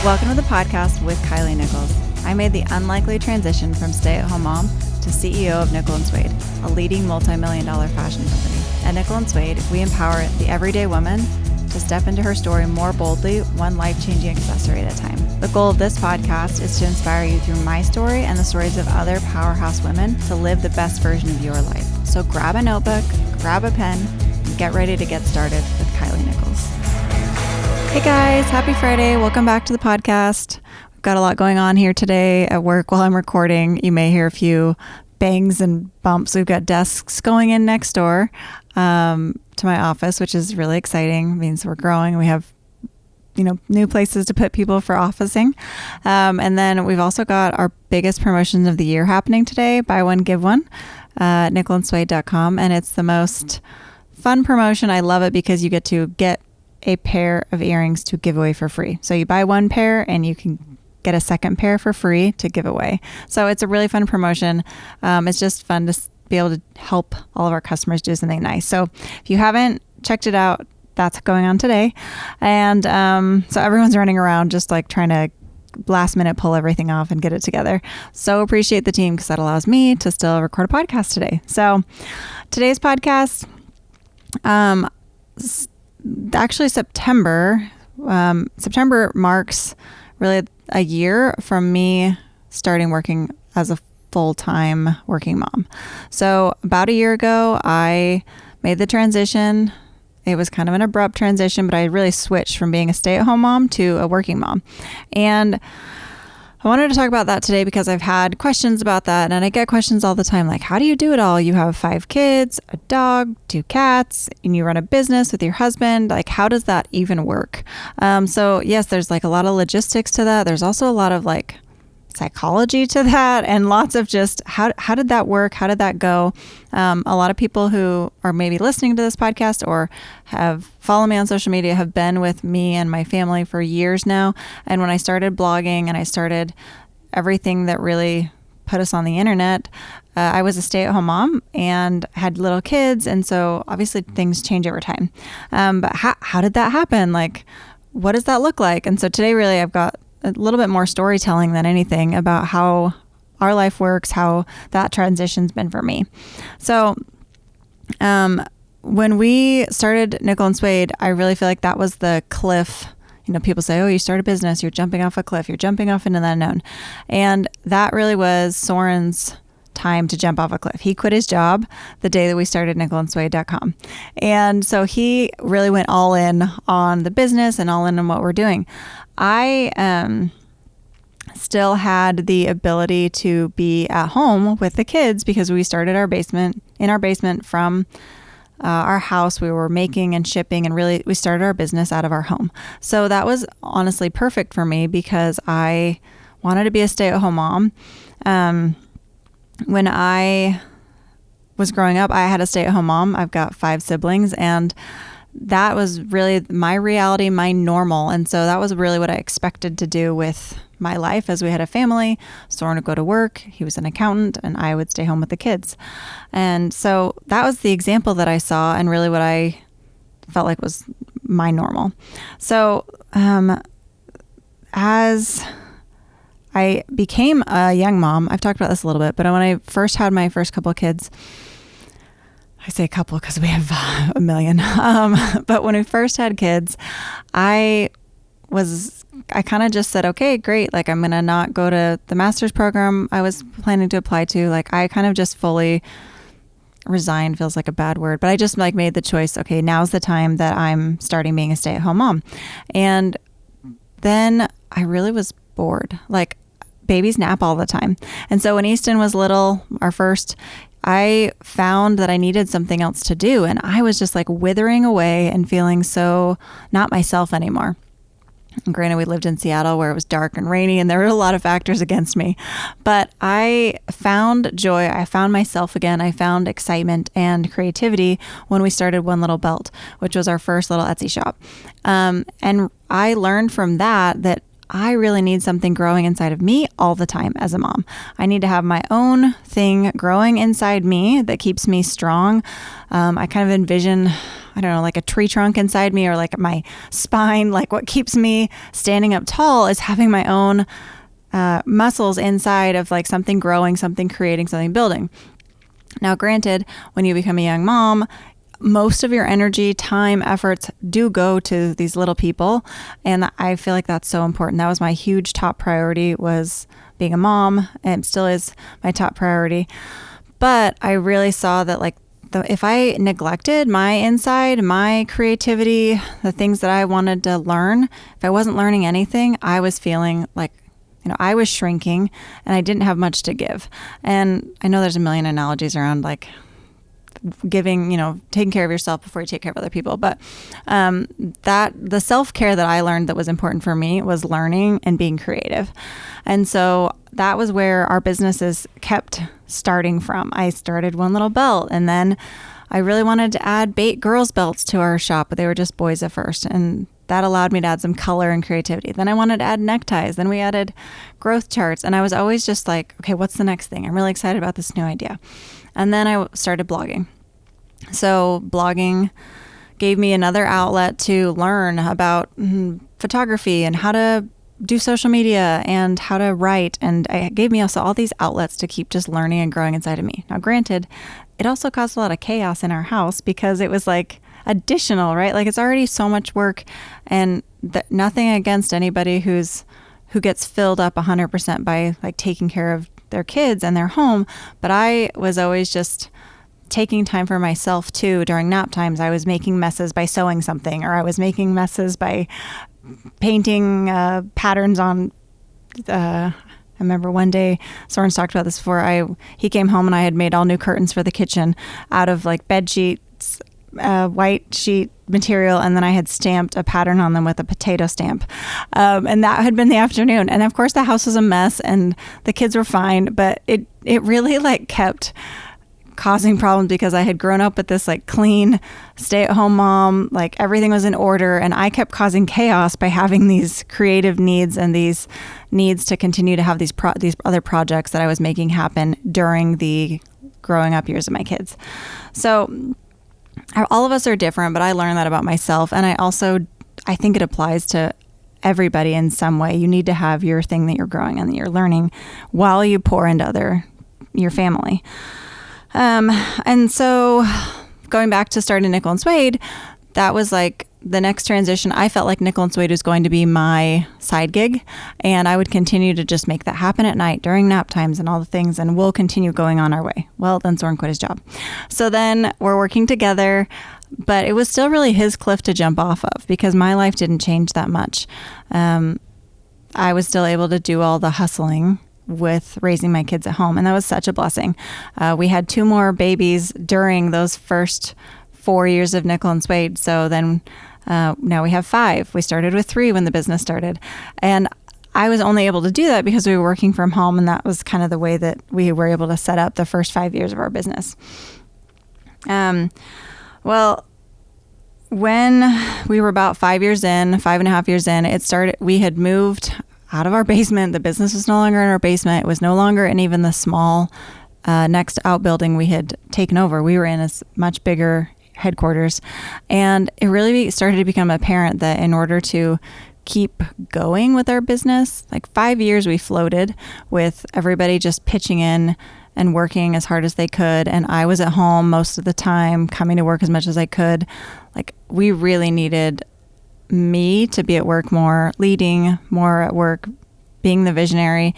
Welcome to the podcast with Kylie Nichols. I made the unlikely transition from stay-at-home mom to CEO of Nickel & Suede, a leading multi-million-dollar fashion company. At Nickel & Suede, we empower the everyday woman to step into her story more boldly, one life-changing accessory at a time. The goal of this podcast is to inspire you through my story and the stories of other powerhouse women to live the best version of your life. So grab a notebook, grab a pen, and get ready to get started with Kylie Nichols. Hey guys, happy Friday. Welcome back to the podcast. We've got a lot going on here today at work while I'm recording. You may hear a few bangs and bumps. We've got desks going in next door to my office, which is really exciting. It means we're growing. We have, new places to put people for officing. And then we've also got our biggest promotions of the year happening today. Buy one, give one, nickelandsuede.com. And it's the most fun promotion. I love it because you get a pair of earrings to give away for free. So you buy one pair and you can get a second pair for free to give away. So it's a really fun promotion. It's just fun to be able to help all of our customers do something nice. So if you haven't checked it out, that's going on today. And so everyone's running around just like trying to last minute pull everything off and get it together. So appreciate the team because that allows me to still record a podcast today. So today's podcast, actually September marks really a year from me starting working as a full-time working mom. So about a year ago, I made the transition. It was kind of an abrupt transition, but I really switched from being a stay-at-home mom to a working mom. And I wanted to talk about that today because I've had questions about that, and I get questions all the time like, how do you do it all? You have 5 kids, a dog, 2 cats, and you run a business with your husband. Like, how does that even work? So yes, there's like a lot of logistics to that. There's also a lot of like psychology to that and lots of just how did that work? How did that go? A lot of people who are maybe listening to this podcast or have followed me on social media have been with me and my family for years now. And when I started blogging and I started everything that really put us on the internet, I was a stay-at-home mom and had little kids. And so obviously things change over time. But how did that happen? Like, what does that look like? And so today really I've got a little bit more storytelling than anything about how our life works, how that transition's been for me. So when we started Nickel & Suede, I really feel like that was the cliff. People say, oh, you start a business, you're jumping off a cliff, you're jumping off into the unknown. And that really was Soren's time to jump off a cliff. He quit his job the day that we started nickelandsuede.com. And so he really went all in on the business and all in on what we're doing. I still had the ability to be at home with the kids because we started in our basement from our house. We were making and shipping, and really we started our business out of our home. So that was honestly perfect for me because I wanted to be a stay-at-home mom. When I was growing up, I had a stay-at-home mom. I've got 5 siblings, and that was really my reality, my normal. And so that was really what I expected to do with my life as we had a family. Soren would go to work, he was an accountant, and I would stay home with the kids. And so that was the example that I saw and really what I felt like was my normal. So as I became a young mom, I've talked about this a little bit, but when I first had my first couple of kids, I say a couple because we have a million. But when we first had kids, I kind of just said, okay, great. Like, I'm going to not go to the master's program I was planning to apply to. Like, I kind of just fully resigned, feels like a bad word, but I just like made the choice. Okay, now's the time that I'm starting being a stay-at-home mom. And then I really was bored. Like, babies nap all the time. And so when Easton was little, our first, I found that I needed something else to do. And I was just like withering away and feeling so not myself anymore. And granted, we lived in Seattle where it was dark and rainy and there were a lot of factors against me. But I found joy. I found myself again. I found excitement and creativity when we started One Little Belt, which was our first little Etsy shop. And I learned from that I really need something growing inside of me all the time as a mom. I need to have my own thing growing inside me that keeps me strong. I kind of envision I don't know, like a tree trunk inside me, or like my spine. Like what keeps me standing up tall is having my own muscles inside of like something growing, something creating, something building. Now, granted, when you become a young mom, most of your energy, time, efforts do go to these little people. And I feel like that's so important. That was my huge top priority, was being a mom, and it still is my top priority. But I really saw that like if I neglected my inside, my creativity, the things that I wanted to learn, if I wasn't learning anything, I was feeling like, I was shrinking and I didn't have much to give. And I know there's a million analogies around like giving, taking care of yourself before you take care of other people. But that the self-care that I learned that was important for me was learning and being creative. And so that was where our businesses kept starting from. I started One Little Belt, and then I really wanted to add girls' belts to our shop, but they were just boys at first. And that allowed me to add some color and creativity. Then I wanted to add neckties. Then we added growth charts. And I was always just like, okay, what's the next thing? I'm really excited about this new idea. And then I started blogging. So blogging gave me another outlet to learn about photography and how to do social media and how to write. And it gave me also all these outlets to keep just learning and growing inside of me. Now, granted, it also caused a lot of chaos in our house because it was like additional, right? Like it's already so much work, and nothing against anybody who gets filled up 100% by like taking care of their kids and their home. But I was always just taking time for myself too. During nap times, I was making messes by sewing something, or I was making messes by painting patterns on I remember one day, Soren's talked about this before, he came home and I had made all new curtains for the kitchen out of like bed sheets, white sheet material, and then I had stamped a pattern on them with a potato stamp. And that had been the afternoon. And of course the house was a mess and the kids were fine, but it really like kept causing problems because I had grown up with this like clean stay-at-home mom, like everything was in order, and I kept causing chaos by having these creative needs and these needs to continue to have these other projects that I was making happen during the growing up years of my kids. So all of us are different, but I learned that about myself, and I think it applies to everybody in some way. You need to have your thing that you're growing and that you're learning while you pour into your family. And so going back to starting Nickel and Suede, that was like the next transition. I felt like Nickel and Suede was going to be my side gig, and I would continue to just make that happen at night during nap times and all the things, and we'll continue going on our way. Well, then Soren quit his job. So then we're working together, but it was still really his cliff to jump off of because my life didn't change that much. I was still able to do all the hustling with raising my kids at home, and that was such a blessing. We had 2 more babies during those first 4 years of Nickel and Suede, so then now we have 5. We started with 3 when the business started, and I was only able to do that because we were working from home, and that was kind of the way that we were able to set up the first 5 years of our business. Well, when we were about 5.5 years in, we had moved out of our basement. The business was no longer in our basement. It was no longer in even the small next outbuilding we had taken over. We were in a much bigger headquarters. And it really started to become apparent that in order to keep going with our business, like 5 years we floated with everybody just pitching in and working as hard as they could. And I was at home most of the time, coming to work as much as I could. Like we really needed me to be at work more, leading more at work, being the visionary.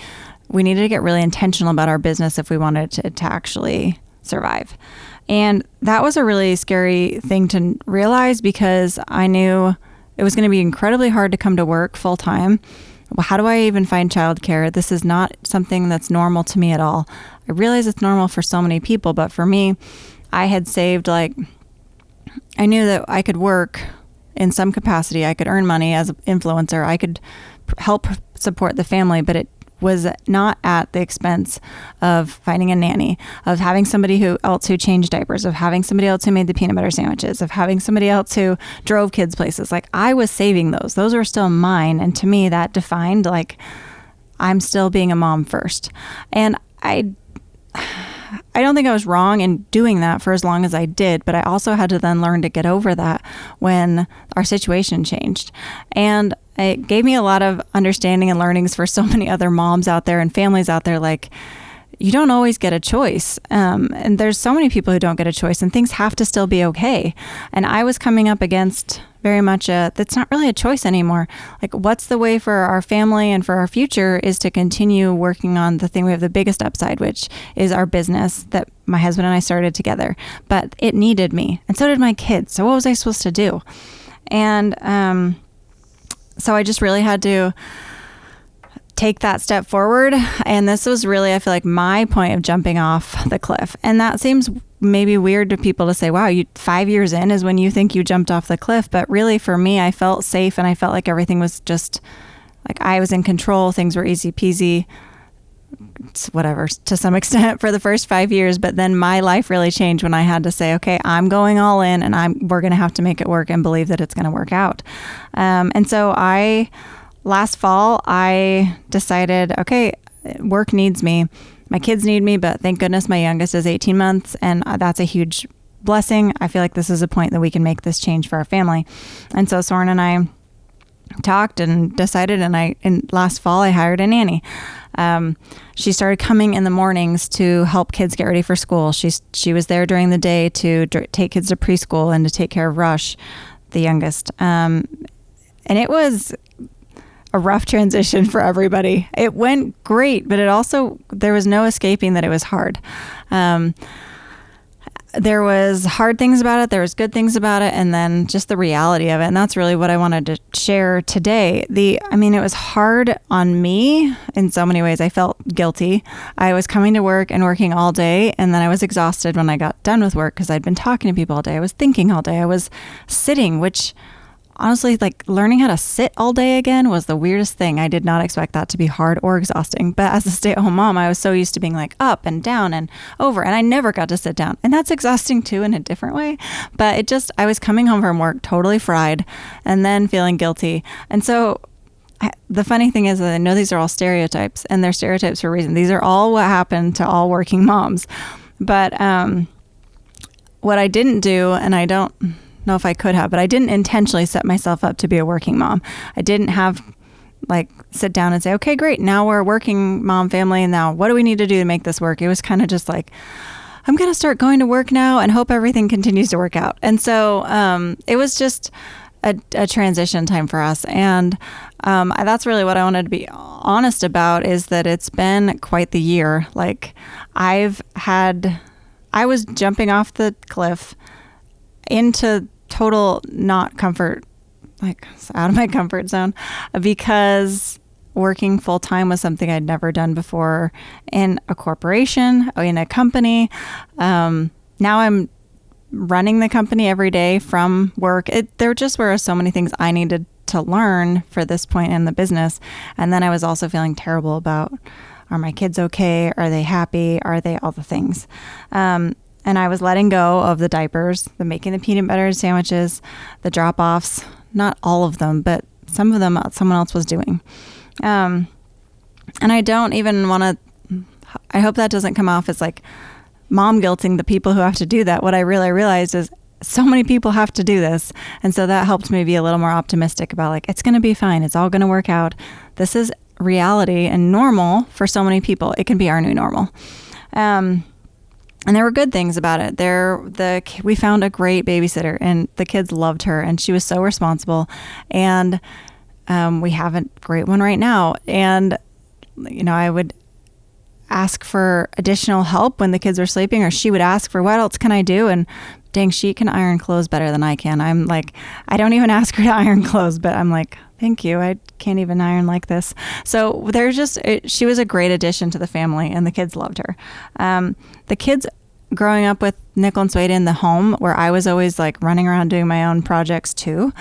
We needed to get really intentional about our business if we wanted to actually survive. And that was a really scary thing to realize because I knew it was going to be incredibly hard to come to work full time. Well, how do I even find childcare? This is not something that's normal to me at all. I realize it's normal for so many people, but for me, I had saved I knew that I could work in some capacity. I could earn money as an influencer. I could help support the family, but it was not at the expense of finding a nanny, of having somebody else who changed diapers, of having somebody else who made the peanut butter sandwiches, of having somebody else who drove kids places. Like I was saving those. Those were still mine. And to me, that defined like I'm still being a mom first. And I don't think I was wrong in doing that for as long as I did, but I also had to then learn to get over that when our situation changed. And it gave me a lot of understanding and learnings for so many other moms out there and families out there. Like, you don't always get a choice. And there's so many people who don't get a choice, and things have to still be okay. And I was coming up against very much that's not really a choice anymore. Like, what's the way for our family and for our future is to continue working on the thing we have the biggest upside, which is our business that my husband and I started together. But it needed me, and so did my kids. So what was I supposed to do? And so I just really had to take that step forward. And this was really, I feel like, my point of jumping off the cliff. And that seems maybe weird to people to say, wow, 5 years in is when you think you jumped off the cliff. But really, for me, I felt safe, and I felt like everything was just like I was in control. Things were easy peasy, whatever, to some extent for the first 5 years. But then my life really changed when I had to say, okay, I'm going all in, and we're going to have to make it work and believe that it's going to work out. And so last fall, I decided, okay, work needs me. My kids need me, but thank goodness my youngest is 18 months, and that's a huge blessing. I feel like this is a point that we can make this change for our family. And so Soren and I talked and decided, and last fall, I hired a nanny. She started coming in the mornings to help kids get ready for school. She was there during the day to take kids to preschool and to take care of Rush, the youngest. And it was a rough transition for everybody. It went great, but there was no escaping that it was hard. There was hard things about it. There was good things about it. And then just the reality of it. And that's really what I wanted to share today. It was hard on me in so many ways. I felt guilty. I was coming to work and working all day. And then I was exhausted when I got done with work because I'd been talking to people all day. I was thinking all day. I was sitting, which honestly, like, learning how to sit all day again was the weirdest thing. I did not expect that to be hard or exhausting. But as a stay-at-home mom, I was so used to being like up and down and over, and I never got to sit down. And that's exhausting too in a different way. But I was coming home from work totally fried and then feeling guilty. And so the funny thing is that I know these are all stereotypes, and they're stereotypes for a reason. These are all what happened to all working moms. But what I didn't do, and I don't know if I could have, but I didn't intentionally set myself up to be a working mom. I didn't have sit down and say, okay, great, now we're a working mom family, and now what do we need to do to make this work? It was kind of just like, I'm going to start going to work now and hope everything continues to work out. And so it was just a transition time for us. And that's really what I wanted to be honest about, is that it's been quite the year. Like, I was jumping off the cliff into total not comfort, like out of my comfort zone, because working full time was something I'd never done before in a corporation, in a company. Now I'm running the company every day from work. There just were so many things I needed to learn for this point in the business. And then I was also feeling terrible about, are my kids okay? Are they happy? Are they all the things? And I was letting go of the diapers, the making the peanut butter sandwiches, the drop-offs, not all of them, but some of them someone else was doing. And I don't even want to, I hope that doesn't come off as like mom guilting the people who have to do that. What I really realized is so many people have to do this. And so that helped me be a little more optimistic about, like, it's going to be fine. It's all going to work out. This is reality and normal for so many people. It can be our new normal. And there were good things about it. We found a great babysitter, and the kids loved her, and she was so responsible. And we have a great one right now. And, I would ask for additional help when the kids were sleeping, or she would ask for, what else can I do? And dang, she can iron clothes better than I can. I'm like, I don't even ask her to iron clothes, but I'm like, thank you. I can't even iron like this. So she was a great addition to the family, and the kids loved her. The kids growing up with Nickel and Suede in the home, where I was always like running around doing my own projects too,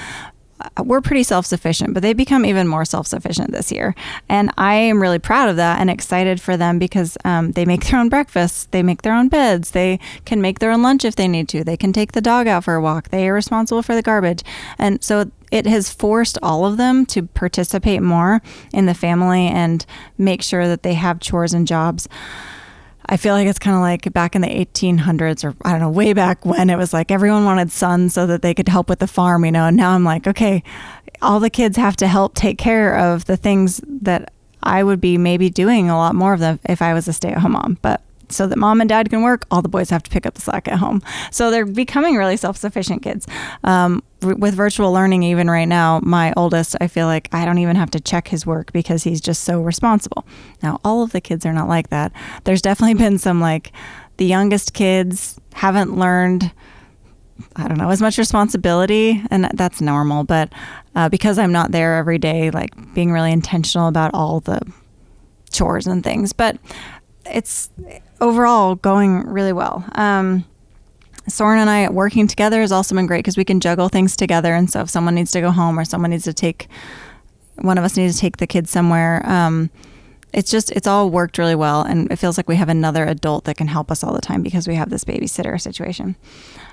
we're pretty self-sufficient, but they become even more self-sufficient this year. And I am really proud of that and excited for them, because they make their own breakfasts, they make their own beds, they can make their own lunch if they need to, they can take the dog out for a walk, they are responsible for the garbage. And so it has forced all of them to participate more in the family and make sure that they have chores and jobs. I feel like it's kind of like back in the 1800s, or I don't know, way back when it was like everyone wanted sons so that they could help with the farm, you know. And now I'm like, okay, all the kids have to help take care of the things that I would be maybe doing a lot more of them if I was a stay-at-home mom. But so that mom and dad can work, all the boys have to pick up the slack at home. So they're becoming really self-sufficient kids. With virtual learning, even right now, my oldest, I feel like I don't even have to check his work because he's just so responsible. Now, all of the kids are not like that. There's definitely been some, like, the youngest kids haven't learned, I don't know, as much responsibility, and that's normal. But because I'm not there every day, like being really intentional about all the chores and things. But it's overall going really well. Soren and I working together has also been great because we can juggle things together. And so if someone needs to go home or one of us needs to take the kids somewhere, it's all worked really well. And it feels like we have another adult that can help us all the time because we have this babysitter situation.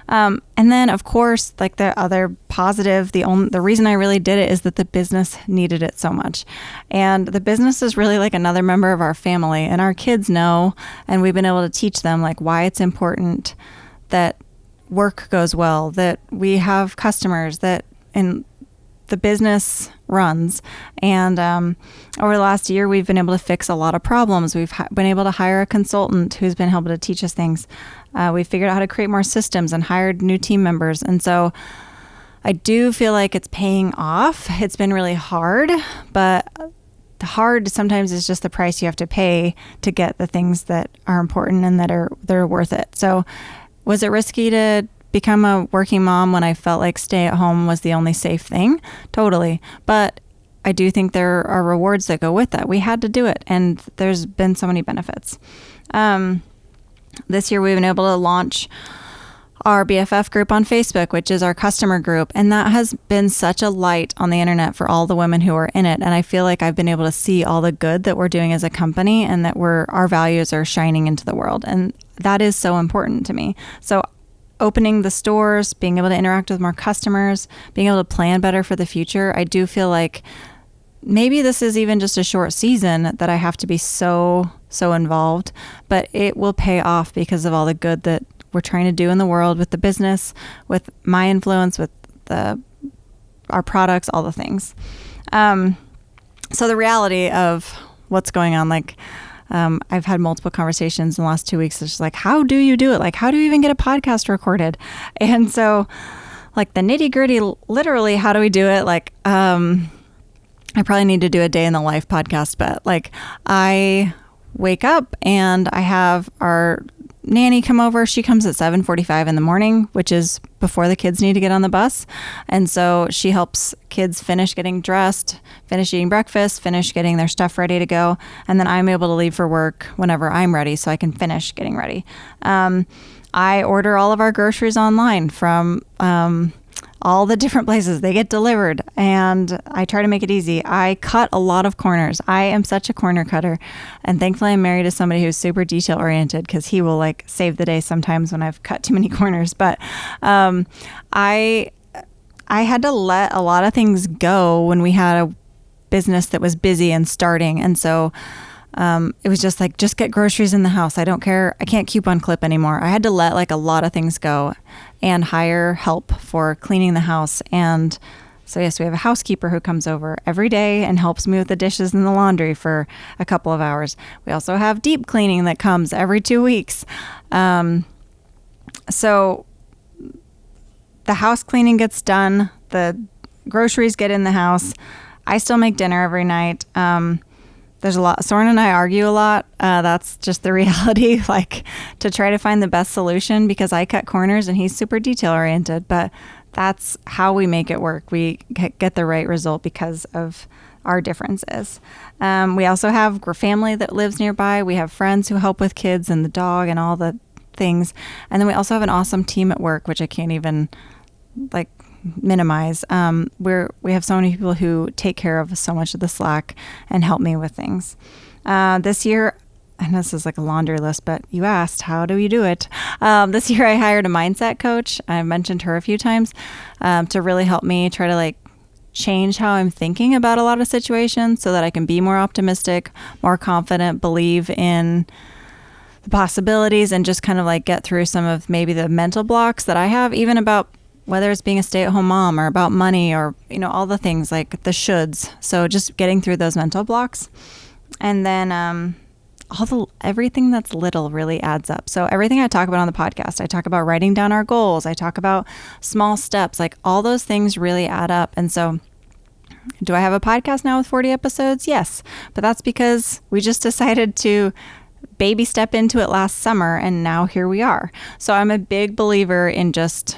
And then, of course, like the other positive, the reason I really did it is that the business needed it so much. And the business is really like another member of our family, and our kids know, and we've been able to teach them like why it's important that work goes well, that we have customers, that in the business runs. And over the last year, we've been able to fix a lot of problems. We've been able to hire a consultant who's been able to teach us things. We figured out how to create more systems and hired new team members. And so I do feel like it's paying off. It's been really hard, but hard sometimes is just the price you have to pay to get the things that are important and that are worth it. So was it risky to become a working mom when I felt like stay at home was the only safe thing? Totally. But I do think there are rewards that go with that. We had to do it, and there's been so many benefits. This year we've been able to launch our BFF group on Facebook, which is our customer group. And that has been such a light on the internet for all the women who are in it. And I feel like I've been able to see all the good that we're doing as a company and that our values are shining into the world. And that is so important to me. So opening the stores, being able to interact with more customers, being able to plan better for the future, I do feel like maybe this is even just a short season that I have to be so involved, but it will pay off because of all the good that we're trying to do in the world with the business, with my influence, with our products, all the things. So the reality of what's going on, like, I've had multiple conversations in the last 2 weeks. It's just like, how do you do it? Like, how do you even get a podcast recorded? And so like the nitty gritty, literally, how do we do it? Like, I probably need to do a day in the life podcast, but like I wake up and I have our nanny come over. She comes at 7:45 in the morning, which is before the kids need to get on the bus. And so she helps kids finish getting dressed, finish eating breakfast, finish getting their stuff ready to go. And then I'm able to leave for work whenever I'm ready so I can finish getting ready. I order all of our groceries online from all the different places. They get delivered, and I try to make it easy. I cut a lot of corners. I am such a corner cutter, and thankfully I'm married to somebody who's super detail oriented because he will like save the day sometimes when I've cut too many corners. But I had to let a lot of things go when we had a business that was busy and starting, and so it was just like, just get groceries in the house. I don't care. I can't coupon clip anymore. I had to let like a lot of things go and hire help for cleaning the house. And so, yes, we have a housekeeper who comes over every day and helps me with the dishes and the laundry for a couple of hours. We also have deep cleaning that comes every 2 weeks. So the house cleaning gets done. The groceries get in the house. I still make dinner every night. There's a lot. Soren and I argue a lot. That's just the reality, like to try to find the best solution because I cut corners and he's super detail oriented, but that's how we make it work. We get the right result because of our differences. We also have family that lives nearby. We have friends who help with kids and the dog and all the things. And then we also have an awesome team at work, which I can't even like minimize. We have so many people who take care of so much of the slack and help me with things. This year, I know this is like a laundry list, but you asked, how do we do it? This year I hired a mindset coach. I've mentioned her a few times to really help me try to like change how I'm thinking about a lot of situations so that I can be more optimistic, more confident, believe in the possibilities and just kind of like get through some of maybe the mental blocks that I have, even about whether it's being a stay-at-home mom or about money or, all the things like the shoulds. So just getting through those mental blocks. And then everything that's little really adds up. So everything I talk about on the podcast, I talk about writing down our goals. I talk about small steps, like all those things really add up. And so do I have a podcast now with 40 episodes? Yes. But that's because we just decided to baby step into it last summer, and now here we are. So I'm a big believer in just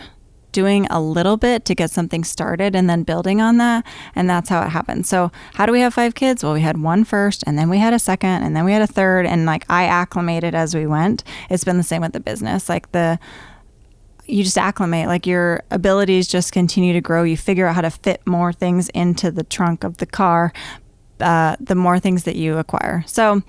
doing a little bit to get something started and then building on that. And that's how it happened. So how do we have 5 kids? Well, we had one first, and then we had a second, and then we had a third. And like I acclimated as we went. It's been the same with the business. Like you just acclimate, like your abilities just continue to grow. You figure out how to fit more things into the trunk of the car, the more things that you acquire. So,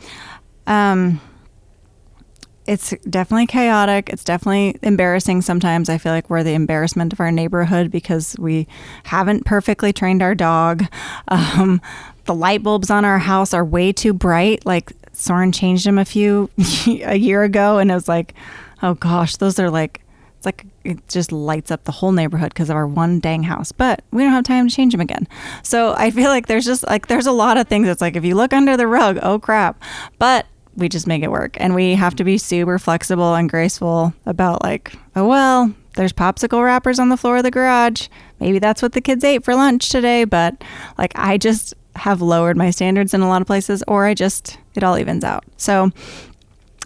it's definitely chaotic. It's definitely embarrassing sometimes. I feel like we're the embarrassment of our neighborhood because we haven't perfectly trained our dog. The light bulbs on our house are way too bright. Like Soren changed them a year ago, and it was like, oh gosh, those are like, it's like it just lights up the whole neighborhood because of our one dang house. But we don't have time to change them again. So I feel like there's a lot of things. It's like if you look under the rug, oh crap. But we just make it work, and we have to be super flexible and graceful about like, oh, well, there's popsicle wrappers on the floor of the garage. Maybe that's what the kids ate for lunch today. But like, I just have lowered my standards in a lot of places, or it all evens out. So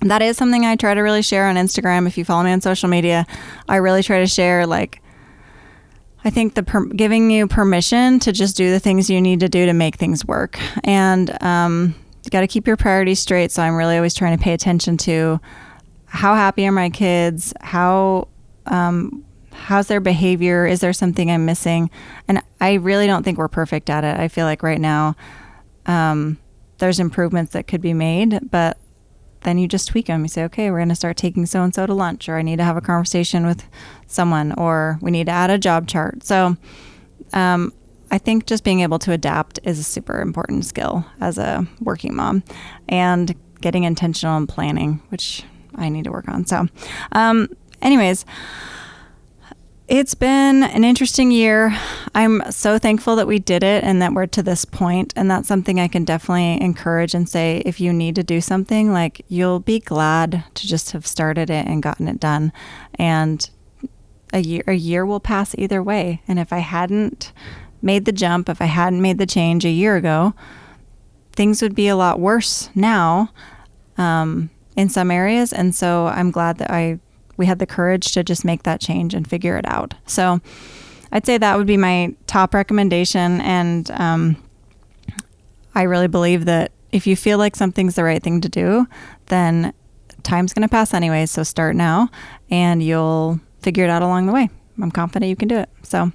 that is something I try to really share on Instagram. If you follow me on social media, I really try to share, like, I think giving you permission to just do the things you need to do to make things work. And, you got to keep your priorities straight. So I'm really always trying to pay attention to how happy are my kids? How's their behavior? Is there something I'm missing? And I really don't think we're perfect at it. I feel like right now, there's improvements that could be made, but then you just tweak them. You say, okay, we're going to start taking so-and-so to lunch, or I need to have a conversation with someone, or we need to add a job chart. So, I think just being able to adapt is a super important skill as a working mom, and getting intentional and planning, which I need to work on. So, anyways, it's been an interesting year. I'm so thankful that we did it and that we're to this point. And that's something I can definitely encourage and say, if you need to do something, like, you'll be glad to just have started it and gotten it done. And a year will pass either way. And if I hadn't made the jump, if I hadn't made the change a year ago, things would be a lot worse now in some areas. And so I'm glad that we had the courage to just make that change and figure it out. So I'd say that would be my top recommendation. And I really believe that if you feel like something's the right thing to do, then time's going to pass anyways. So start now, and you'll figure it out along the way. I'm confident you can do it. So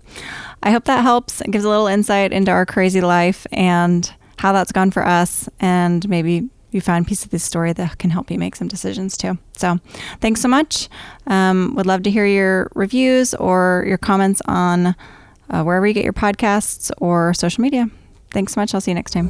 I hope that helps. It gives a little insight into our crazy life and how that's gone for us. And maybe you find a piece of this story that can help you make some decisions too. So thanks so much. Would love to hear your reviews or your comments on wherever you get your podcasts or social media. Thanks so much. I'll see you next time.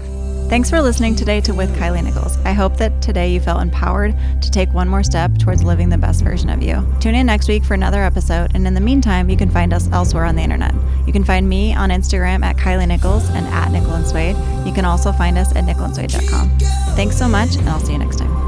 Thanks for listening today to With Kylie Nichols. I hope that today you felt empowered to take one more step towards living the best version of you. Tune in next week for another episode, and in the meantime, you can find us elsewhere on the internet. You can find me on Instagram at Kylie Nichols and at Nickel and Suede. You can also find us at nickelandswade.com. Thanks so much, and I'll see you next time.